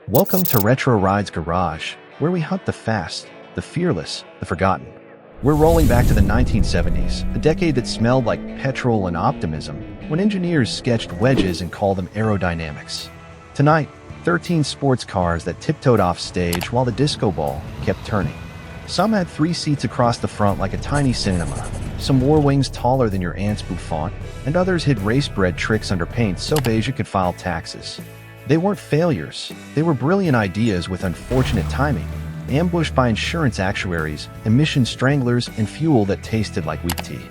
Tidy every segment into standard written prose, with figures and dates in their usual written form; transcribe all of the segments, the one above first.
Welcome to Retro Rides Garage, where we hunt the fast, the fearless, the forgotten. We're rolling back to the 1970s, a decade that smelled like petrol and optimism, when engineers sketched wedges and called them aerodynamics. Tonight, 13 sports cars that tiptoed off stage while the disco ball kept turning. Some had 3 seats across the front like a tiny cinema, some wore wings taller than your aunt's bouffant, and others hid race-bred tricks under paint so beige you could file taxes. They weren't failures, they were brilliant ideas with unfortunate timing, ambushed by insurance actuaries, emission stranglers, and fuel that tasted like weak tea.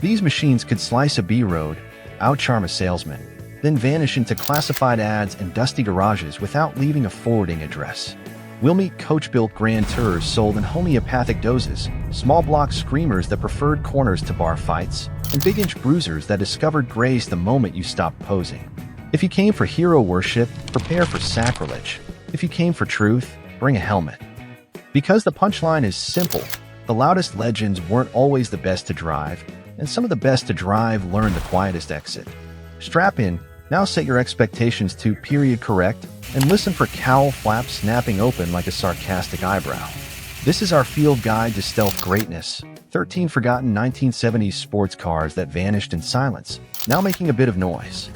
These machines could slice a B-road, outcharm a salesman, then vanish into classified ads and dusty garages without leaving a forwarding address. We'll meet coach-built Grand Tours sold in homeopathic doses, small-block screamers that preferred corners to bar fights, and big-inch bruisers that discovered grace the moment you stopped posing. If you came for hero worship, prepare for sacrilege. If you came for truth, bring a helmet. Because the punchline is simple, the loudest legends weren't always the best to drive, and some of the best to drive learned the quietest exit. Strap in, now set your expectations to period correct, and listen for cowl flaps snapping open like a sarcastic eyebrow. This is our field guide to stealth greatness, 13 forgotten 1970s sports cars that vanished in silence, now making a bit of noise.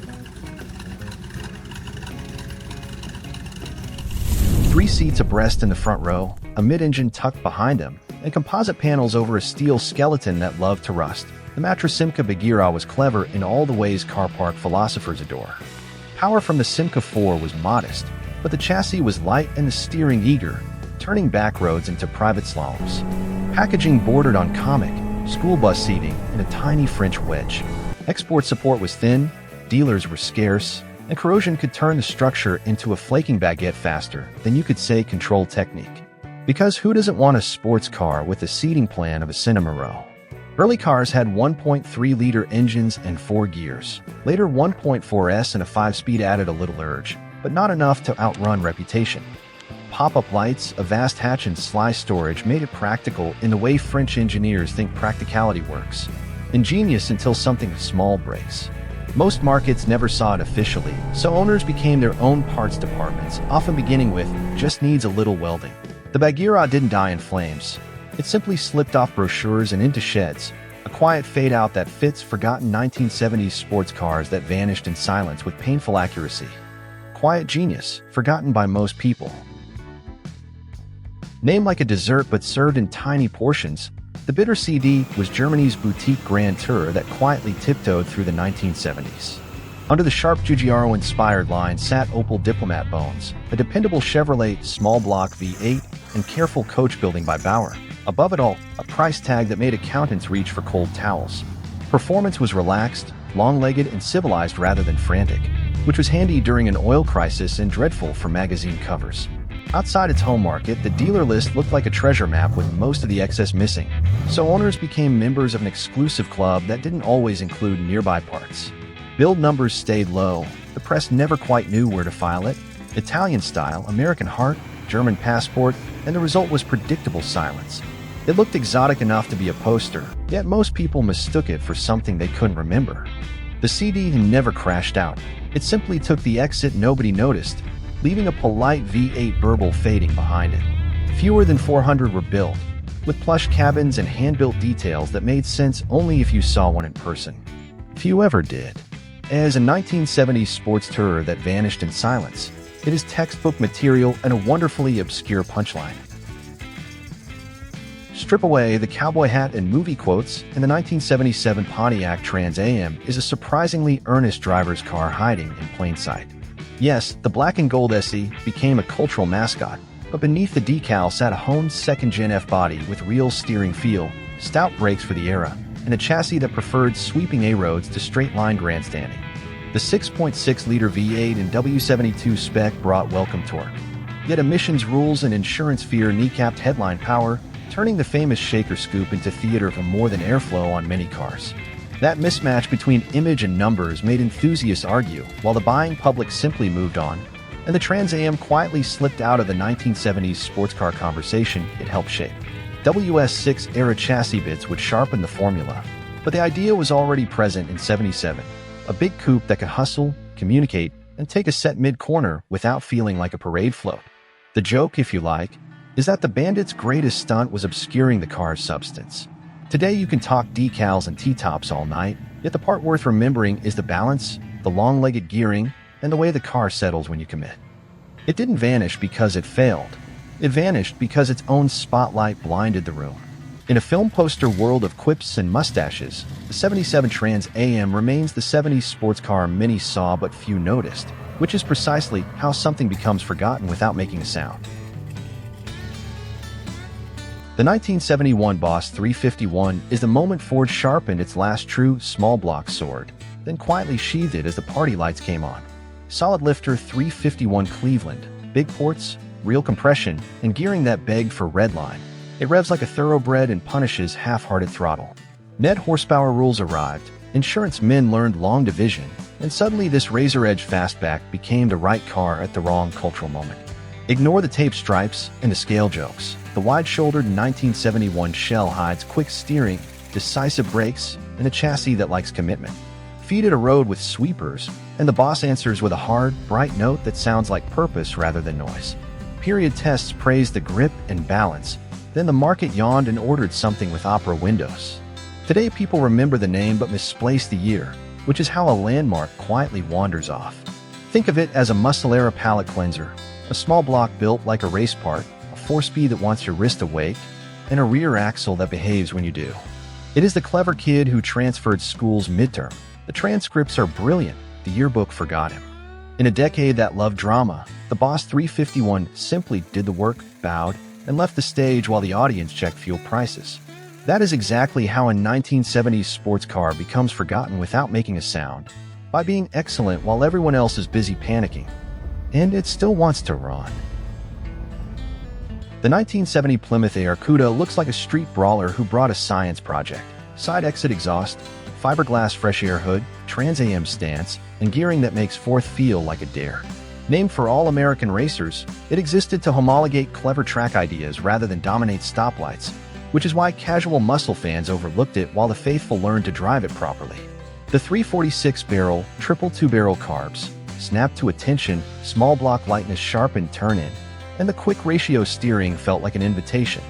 3 seats abreast in the front row, a mid-engine tucked behind them, and composite panels over a steel skeleton that loved to rust. The mattress Simca Bagheera was clever in all the ways car park philosophers adore. Power from the Simca 4 was modest, but the chassis was light and the steering eager, turning back roads into private slaloms. Packaging bordered on comic, school bus seating, and a tiny French wedge. Export support was thin, dealers were scarce, and corrosion could turn the structure into a flaking baguette faster than you could say control technique. Because who doesn't want a sports car with the seating plan of a cinema row? Early cars had 1.3-liter engines and 4 gears. Later 1.4S and a 5-speed added a little urge, but not enough to outrun reputation. Pop-up lights, a vast hatch, and sly storage made it practical in the way French engineers think practicality works. Ingenious until something small breaks. Most markets never saw it officially, so owners became their own parts departments, often beginning with, just needs a little welding. The Bagheera didn't die in flames. It simply slipped off brochures and into sheds, a quiet fade-out that fits forgotten 1970s sports cars that vanished in silence with painful accuracy. Quiet genius, forgotten by most people. Named like a dessert but served in tiny portions, the Bitter CD was Germany's boutique Grand Tour that quietly tiptoed through the 1970s. Under the sharp Giugiaro-inspired line sat Opel Diplomat bones, a dependable Chevrolet small-block V8, and careful coach building by Bauer. Above it all, a price tag that made accountants reach for cold towels. Performance was relaxed, long-legged, and civilized rather than frantic, which was handy during an oil crisis and dreadful for magazine covers. Outside its home market, the dealer list looked like a treasure map with most of the excess missing, so owners became members of an exclusive club that didn't always include nearby parts. Build numbers stayed low, the press never quite knew where to file it. Italian style, American heart, German passport, and the result was predictable silence. It looked exotic enough to be a poster, yet most people mistook it for something they couldn't remember. The CD never crashed out. It simply took the exit nobody noticed, leaving a polite V8 burble fading behind it. Fewer than 400 were built, with plush cabins and hand-built details that made sense only if you saw one in person. Few ever did. As a 1970s sports tourer that vanished in silence, it is textbook material and a wonderfully obscure punchline. Strip away the cowboy hat and movie quotes, and the 1977 Pontiac Trans Am is a surprisingly earnest driver's car hiding in plain sight. Yes, the black and gold SE became a cultural mascot, but beneath the decal sat a honed second-gen F-body with real steering feel, stout brakes for the era, and a chassis that preferred sweeping A-roads to straight-line grandstanding. The 6.6-liter V8 and W72 spec brought welcome torque. Yet emissions rules and insurance fear kneecapped headline power, turning the famous shaker scoop into theater for more than airflow on many cars. That mismatch between image and numbers made enthusiasts argue, while the buying public simply moved on, and the Trans Am quietly slipped out of the 1970s sports car conversation it helped shape. WS6-era chassis bits would sharpen the formula, but the idea was already present in '77, a big coupe that could hustle, communicate, and take a set mid-corner without feeling like a parade float. The joke, if you like, is that the Bandit's greatest stunt was obscuring the car's substance. Today you can talk decals and T-tops all night, yet the part worth remembering is the balance, the long-legged gearing, and the way the car settles when you commit. It didn't vanish because it failed. It vanished because its own spotlight blinded the room. In a film poster world of quips and mustaches, the 77 Trans AM remains the 70s sports car many saw but few noticed, which is precisely how something becomes forgotten without making a sound. The 1971 Boss 351 is the moment Ford sharpened its last true small-block sword, then quietly sheathed it as the party lights came on. Solid lifter 351 Cleveland, big ports, real compression, and gearing that begged for redline. It revs like a thoroughbred and punishes half-hearted throttle. Net horsepower rules arrived, insurance men learned long division, and suddenly this razor-edge fastback became the right car at the wrong cultural moment. Ignore the tape stripes and the scale jokes. The wide-shouldered 1971 shell hides quick steering, decisive brakes, and a chassis that likes commitment. Feed it a road with sweepers, and the Boss answers with a hard, bright note that sounds like purpose rather than noise. Period tests praised the grip and balance. Then the market yawned and ordered something with opera windows. Today people remember the name but misplace the year, which is how a landmark quietly wanders off. Think of it as a Muscle-era palate cleanser, a small block built like a race part, a 4-speed that wants your wrist awake, and a rear axle that behaves when you do. It is the clever kid who transferred school's midterm. The transcripts are brilliant, the yearbook forgot him. In a decade that loved drama, the Boss 351 simply did the work, bowed, and left the stage while the audience checked fuel prices. That is exactly how a 1970s sports car becomes forgotten without making a sound, by being excellent while everyone else is busy panicking. And it still wants to run. The 1970 Plymouth Arracuda looks like a street brawler who brought a science project. Side exit exhaust, fiberglass fresh air hood, Trans AM stance, and gearing that makes fourth feel like a dare. Named for all American racers, it existed to homologate clever track ideas rather than dominate stoplights, which is why casual muscle fans overlooked it while the faithful learned to drive it properly. The 346-barrel, triple two-barrel carbs, snapped to attention, small block lightness sharpened turn-in, and the quick ratio steering felt like an invitation.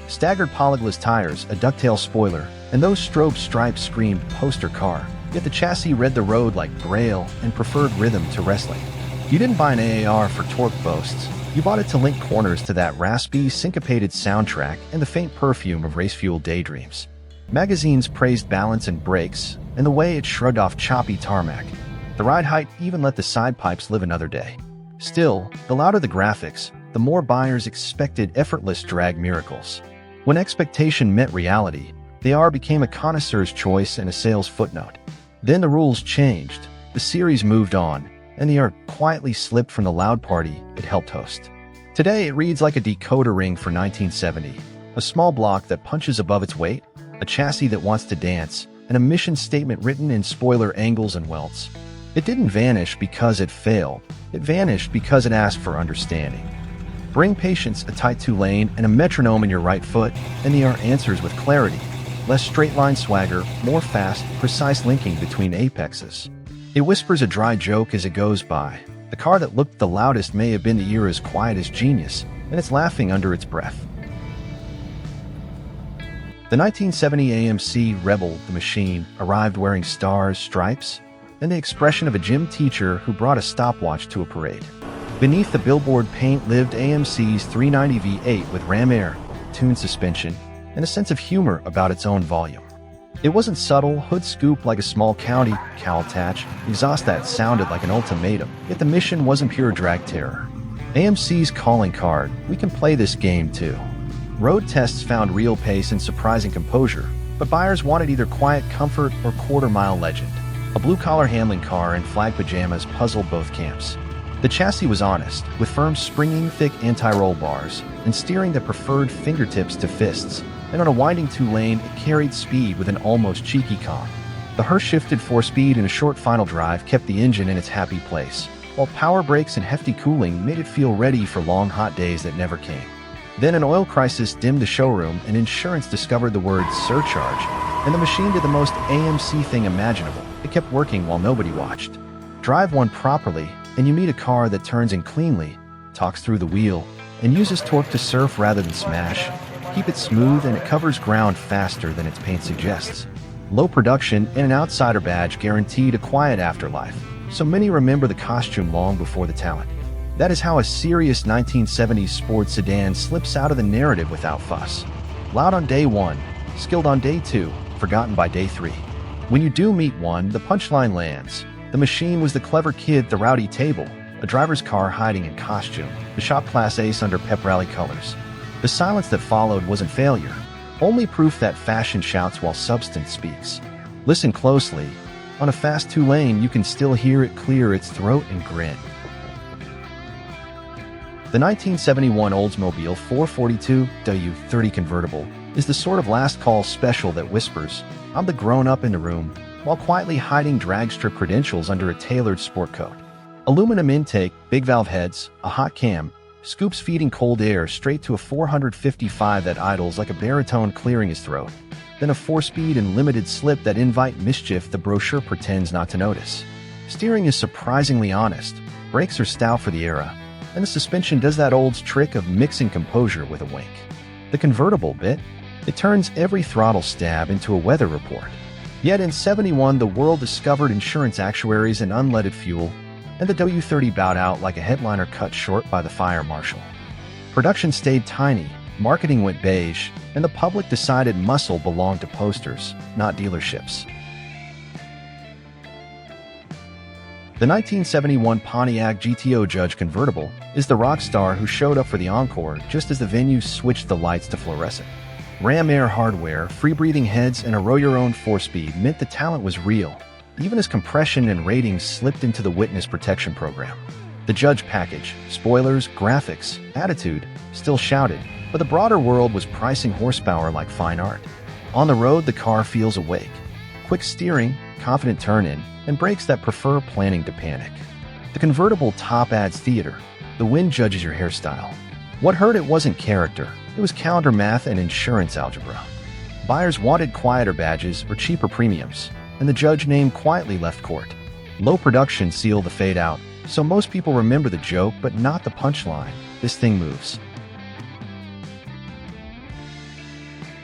Staggered polyglass tires, a ducktail spoiler, and those strobe stripes screamed poster car, yet the chassis read the road like Braille and preferred rhythm to wrestling. You didn't buy an AAR for torque boasts. You bought it to link corners to that raspy, syncopated soundtrack and the faint perfume of race-fuel daydreams. Magazines praised balance and brakes, and the way it shrugged off choppy tarmac. The ride height even let the side pipes live another day. Still, the louder the graphics, the more buyers expected effortless drag miracles. When expectation met reality, the AR became a connoisseur's choice and a sales footnote. Then the rules changed, the series moved on, and the AR quietly slipped from the loud party it helped host. Today it reads like a decoder ring for 1970, a small block that punches above its weight, a chassis that wants to dance, and a mission statement written in spoiler angles and welts. It didn't vanish because it failed, it vanished because it asked for understanding. Bring patience, a tight two-lane, and a metronome in your right foot, and the AR answers with clarity. Less straight-line swagger, more fast, precise linking between apexes. It whispers a dry joke as it goes by. The car that looked the loudest may have been the era's quietest genius, and it's laughing under its breath. The 1970 AMC Rebel, the machine, arrived wearing stars, stripes, and the expression of a gym teacher who brought a stopwatch to a parade. Beneath the billboard paint lived AMC's 390 V8 with ram air, tuned suspension, and a sense of humor about its own volume. It wasn't subtle, hood scoop like a small county, cowl attach, exhaust that sounded like an ultimatum, yet the mission wasn't pure drag terror. AMC's calling card, we can play this game too. Road tests found real pace and surprising composure, but buyers wanted either quiet comfort or quarter-mile legend. A blue-collar handling car in flag pajamas puzzled both camps. The chassis was honest, with firm springing thick anti-roll bars, and steering that preferred fingertips to fists, and on a winding two-lane it carried speed with an almost cheeky calm. The Hurst-shifted 4-speed in a short final drive kept the engine in its happy place, while power brakes and hefty cooling made it feel ready for long hot days that never came. Then an oil crisis dimmed the showroom and insurance discovered the word surcharge, and the machine did the most AMC thing imaginable. It kept working while nobody watched. Drive one properly, and you meet a car that turns in cleanly, talks through the wheel, and uses torque to surf rather than smash. Keep it smooth and it covers ground faster than its paint suggests. Low production and an outsider badge guaranteed a quiet afterlife, so many remember the costume long before the talent. That is how a serious 1970s sports sedan slips out of the narrative without fuss. Loud on day one, skilled on day two, forgotten by day three. When you do meet one, the punchline lands. The machine was the clever kid at the rowdy table, a driver's car hiding in costume, the shop class ace under pep rally colors. The silence that followed wasn't failure, only proof that fashion shouts while substance speaks. Listen closely. On a fast two-lane, you can still hear it clear its throat and grin. The 1971 Oldsmobile 442 W30 convertible is the sort of last call special that whispers, "I'm the grown-up in the room," while quietly hiding drag strip credentials under a tailored sport coat. Aluminum intake, big valve heads, a hot cam, scoops feeding cold air straight to a 455 that idles like a baritone clearing his throat, then a 4-speed and limited slip that invite mischief the brochure pretends not to notice. Steering is surprisingly honest, brakes are stout for the era, and the suspension does that old trick of mixing composure with a wink. The convertible bit, it turns every throttle stab into a weather report. Yet in '71 the world discovered insurance actuaries and unleaded fuel, and the W30 bowed out like a headliner cut short by the fire marshal. Production stayed tiny, marketing went beige, and the public decided muscle belonged to posters, not dealerships. The 1971 Pontiac GTO Judge convertible is the rock star who showed up for the encore just as the venue switched the lights to fluorescent. Ram Air hardware, free-breathing heads, and a row-your-own 4-speed meant the talent was real, even as compression and ratings slipped into the witness protection program. The Judge package, spoilers, graphics, attitude, still shouted, but the broader world was pricing horsepower like fine art. On the road, the car feels awake. Quick steering, confident turn-in, and brakes that prefer planning to panic. The convertible top adds theater. The wind judges your hairstyle. What hurt it wasn't character, it was calendar math and insurance algebra. Buyers wanted quieter badges or cheaper premiums, and the Judge name quietly left court. Low production sealed the fade out, so most people remember the joke but not the punchline. This thing moves.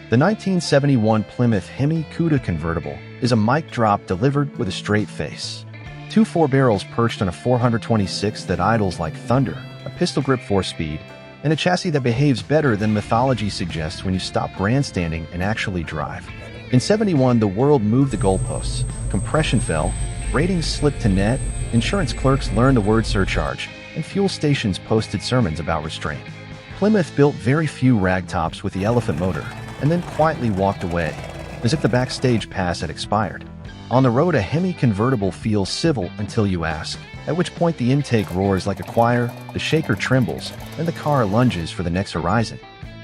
The 1971 Plymouth Hemi Cuda convertible is a mic drop delivered with a straight face. 2 4-barrels perched on a 426 that idles like thunder, a pistol grip 4-speed, and a chassis that behaves better than mythology suggests when you stop grandstanding and actually drive. In '71, the world moved the goalposts. Compression fell, ratings slipped to net, insurance clerks learned the word surcharge, and fuel stations posted sermons about restraint. Plymouth built very few ragtops with the elephant motor, and then quietly walked away, as if the backstage pass had expired. On the road, a Hemi convertible feels civil until you ask, at which point the intake roars like a choir, the shaker trembles, and the car lunges for the next horizon.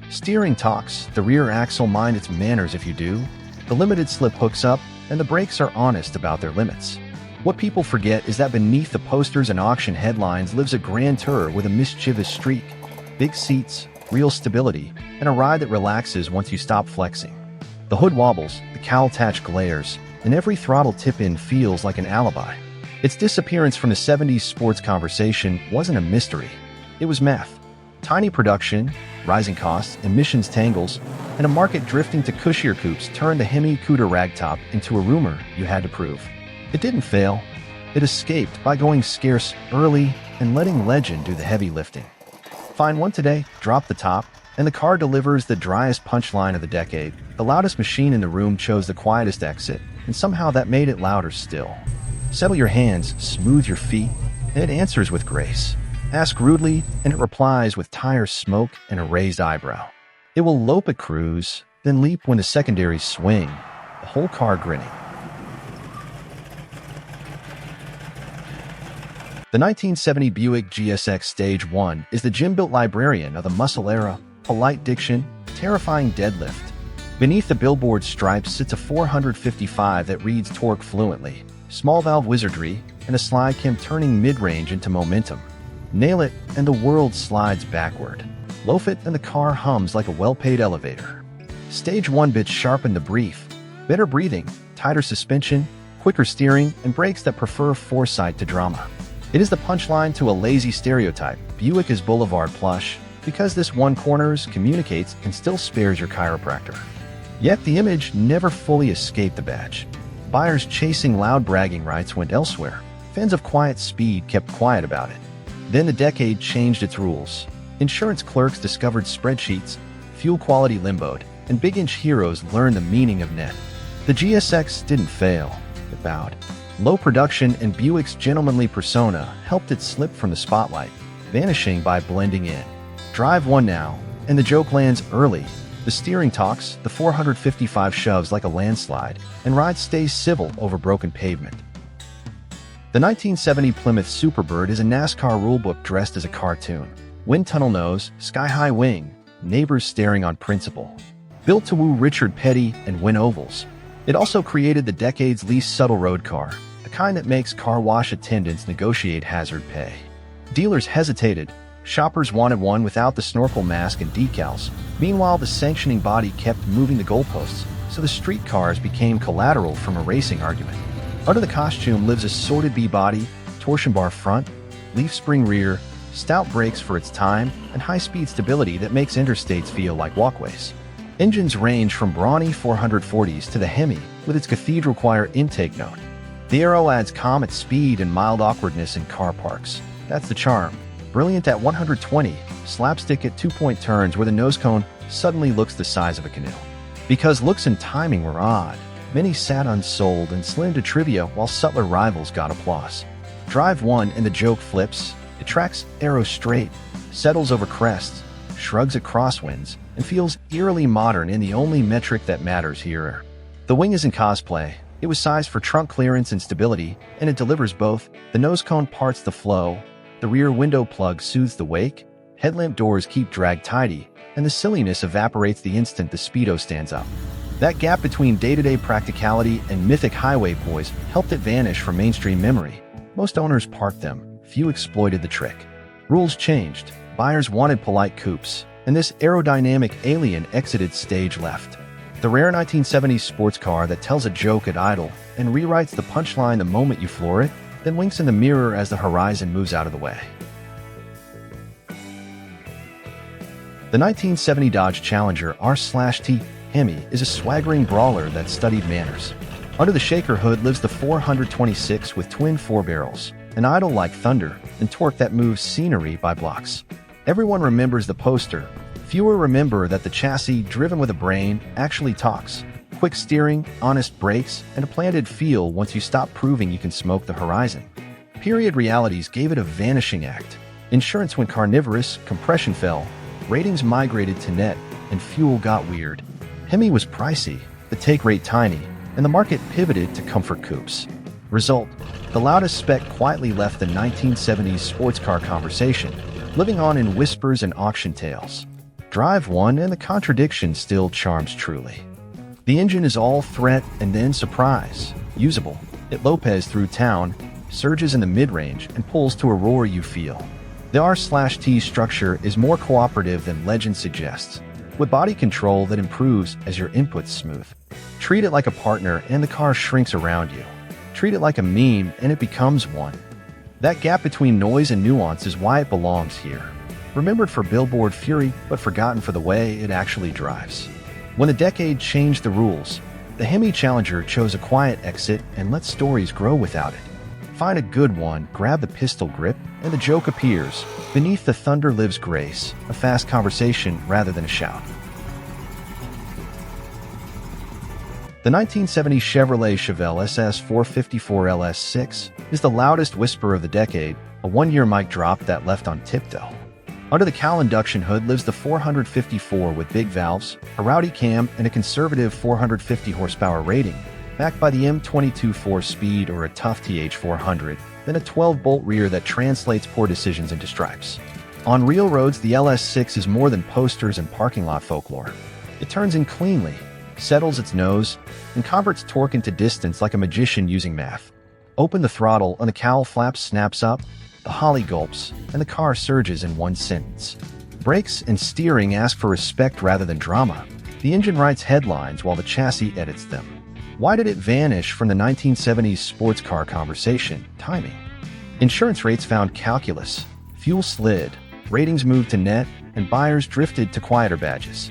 Steering talks, the rear axle mind its manners if you do, the limited slip hooks up, and the brakes are honest about their limits. What people forget is that beneath the posters and auction headlines lives a grand tour with a mischievous streak, big seats, real stability, and a ride that relaxes once you stop flexing. The hood wobbles, the cowl attach glares, and every throttle tip-in feels like an alibi. Its disappearance from the '70s sports conversation wasn't a mystery. It was math. Tiny production, rising costs, emissions tangles, and a market drifting to cushier coupes turned the Hemi Cuda ragtop into a rumor you had to prove. It didn't fail. It escaped by going scarce early and letting legend do the heavy lifting. Find one today, drop the top, and the car delivers the driest punchline of the decade. The loudest machine in the room chose the quietest exit, and somehow that made it louder still. Settle your hands, smooth your feet, and it answers with grace. Ask rudely, and it replies with tire smoke and a raised eyebrow. It will lope at cruise, then leap when the secondaries swing, the whole car grinning. The 1970 Buick GSX Stage 1 is the gym-built librarian of the muscle era, polite diction, terrifying deadlift. Beneath the billboard stripes sits a 455 that reads torque fluently, small valve wizardry, and a slide cam turning mid-range into momentum. Nail it, and the world slides backward. Loaf it, and the car hums like a well-paid elevator. Stage 1 bits sharpen the brief. Better breathing, tighter suspension, quicker steering, and brakes that prefer foresight to drama. It is the punchline to a lazy stereotype. Buick is Boulevard plush because this one corners, communicates, and still spares your chiropractor. Yet the image never fully escaped the badge. Buyers chasing loud bragging rights went elsewhere. Fans of quiet speed kept quiet about it. Then the decade changed its rules. Insurance clerks discovered spreadsheets, fuel quality limboed, and big-inch heroes learned the meaning of net. The GSX didn't fail, it bowed. Low production and Buick's gentlemanly persona helped it slip from the spotlight, vanishing by blending in. Drive one now, and the joke lands early. The steering talks, the 455 shoves like a landslide, and ride stays civil over broken pavement. The 1970 Plymouth Superbird is a NASCAR rulebook dressed as a cartoon. Wind tunnel nose, sky-high wing, neighbors staring on principle. Built to woo Richard Petty and win ovals. It also created the decade's least subtle road car, the kind that makes car wash attendants negotiate hazard pay. Dealers hesitated. Shoppers wanted one without the snorkel mask and decals. Meanwhile, the sanctioning body kept moving the goalposts, so the street cars became collateral from a racing argument. Under the costume lives a sorted B-body, torsion bar front, leaf spring rear, stout brakes for its time, and high-speed stability that makes interstates feel like walkways. Engines range from brawny 440s to the Hemi with its cathedral choir intake note. The Aero adds comet speed and mild awkwardness in car parks. That's the charm. Brilliant at 120, slapstick at two-point turns where the nose cone suddenly looks the size of a canoe. Because looks and timing were odd, many sat unsold and slid into trivia while subtler rivals got applause. Drive one and the joke flips. It tracks Aero straight, settles over crests, shrugs at crosswinds, and feels eerily modern in the only metric that matters here. The wing isn't cosplay. It was sized for trunk clearance and stability, and it delivers both. The nose cone parts the flow, the rear window plug soothes the wake, headlamp doors keep drag tidy, and the silliness evaporates the instant the Speedo stands up. That gap between day-to-day practicality and mythic highway poise helped it vanish from mainstream memory. Most owners parked them, few exploited the trick. Rules changed. Buyers wanted polite coupes, and this aerodynamic alien exited stage left. The rare 1970s sports car that tells a joke at idle and rewrites the punchline the moment you floor it, then winks in the mirror as the horizon moves out of the way. The 1970 Dodge Challenger R/T Hemi is a swaggering brawler that studied manners. Under the shaker hood lives the 426 with twin four-barrels, an idol like thunder, and torque that moves scenery by blocks. Everyone remembers the poster. Fewer remember that the chassis, driven with a brain, actually talks. Quick steering, honest brakes, and a planted feel once you stop proving you can smoke the horizon. Period realities gave it a vanishing act. Insurance went carnivorous, compression fell, ratings migrated to net, and fuel got weird. Hemi was pricey, the take rate tiny, and the market pivoted to comfort coupes. Result, the loudest spec quietly left the 1970s sports car conversation, living on in whispers and auction tales. Drive one and the contradiction still charms truly. The engine is all threat and then surprise. Usable, it Lopez through town, surges in the mid-range, and pulls to a roar you feel. The R/T structure is more cooperative than legend suggests, with body control that improves as your inputs smooth. Treat it like a partner and the car shrinks around you. Treat it like a meme and it becomes one. That gap between noise and nuance is why it belongs here. Remembered for billboard fury, but forgotten for the way it actually drives. When the decade changed the rules, the Hemi Challenger chose a quiet exit and let stories grow without it. Find a good one, grab the pistol grip, and the joke appears. Beneath the thunder lives grace, a fast conversation rather than a shout. The 1970 Chevrolet Chevelle SS 454 LS6 is the loudest whisper of the decade, a one-year mic drop that left on tiptoe. Under the cowl induction hood lives the 454 with big valves, a rowdy cam, and a conservative 450 horsepower rating, backed by the M22 4-speed or a tough TH400, then a 12-bolt rear that translates poor decisions into stripes. On real roads, the LS6 is more than posters and parking lot folklore. It turns in cleanly, settles its nose, and converts torque into distance like a magician using math. Open the throttle and the cowl flap snaps up, the Holly gulps, and the car surges in one sentence. Brakes and steering ask for respect rather than drama. The engine writes headlines while the chassis edits them. Why did it vanish from the 1970s sports car conversation? Timing. Insurance rates found calculus, fuel slid, ratings moved to net, and buyers drifted to quieter badges.